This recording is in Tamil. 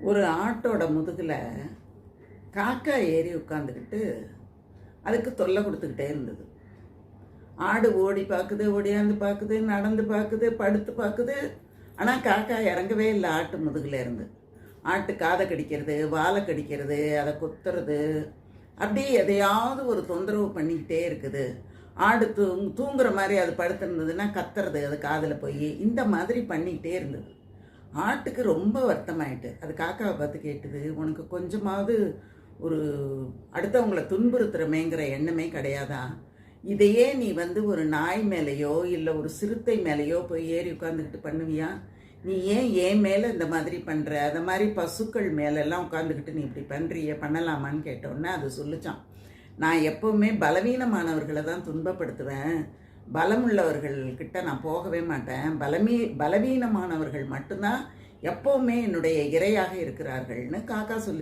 ஒரு ஆட்டோட முதுகில் காக்கா ஏறி உட்காந்துக்கிட்டு அதுக்கு தொல்லை கொடுத்துக்கிட்டே இருந்தது. ஆடு ஓடி பார்க்குது, ஓடியாந்து பார்க்குது, நடந்து பார்க்குது, படுத்து பார்க்குது. ஆனால் காக்கா இறங்கவே இல்லை ஆட்டு முதுகில் இருந்து. ஆட்டு காதை கடிக்கிறது, வாலை கடிக்கிறது, அதை கொத்துறது, அப்படியே எதையாவது ஒரு தொந்தரவு பண்ணிக்கிட்டே இருக்குது. ஆடு தூங்குற மாதிரி அது படுத்திருந்ததுன்னா கத்துறது அது காதில் போய், இந்த மாதிரி பண்ணிக்கிட்டே இருந்தது. ஆட்டுக்கு ரொம்ப வருத்தமாயிட்டு. அது காக்காவை பார்த்து கேட்டுது, உனக்கு கொஞ்சமாவது ஒரு அடுத்தவங்களை துன்புறுத்துறமேங்கிற எண்ணமே கிடையாதா? இதையே நீ ஒரு நாய் மேலேயோ இல்லை ஒரு சிறுத்தை மேலேயோ போய் ஏறி உட்காந்துக்கிட்டு பண்ணுவியா? நீ ஏன் மேலே இந்த மாதிரி பண்ணுற? அந்த மாதிரி பசுக்கள் மேலெல்லாம் உட்காந்துக்கிட்டு நீ இப்படி பண்ணுறிய, பண்ணலாமான்னு கேட்டோன்னே அது சொல்லிச்சான், நான் எப்போவுமே பலவீனமானவர்களை தான் துன்பப்படுத்துவேன், பலமுள்ளவர்கள்கிட்ட நான் போகவே மாட்டேன், பலவீனமானவர்கள் மட்டும்தான் எப்போவுமே என்னுடைய இரையாக இருக்கிறார்கள்னு காக்கா சொல்லி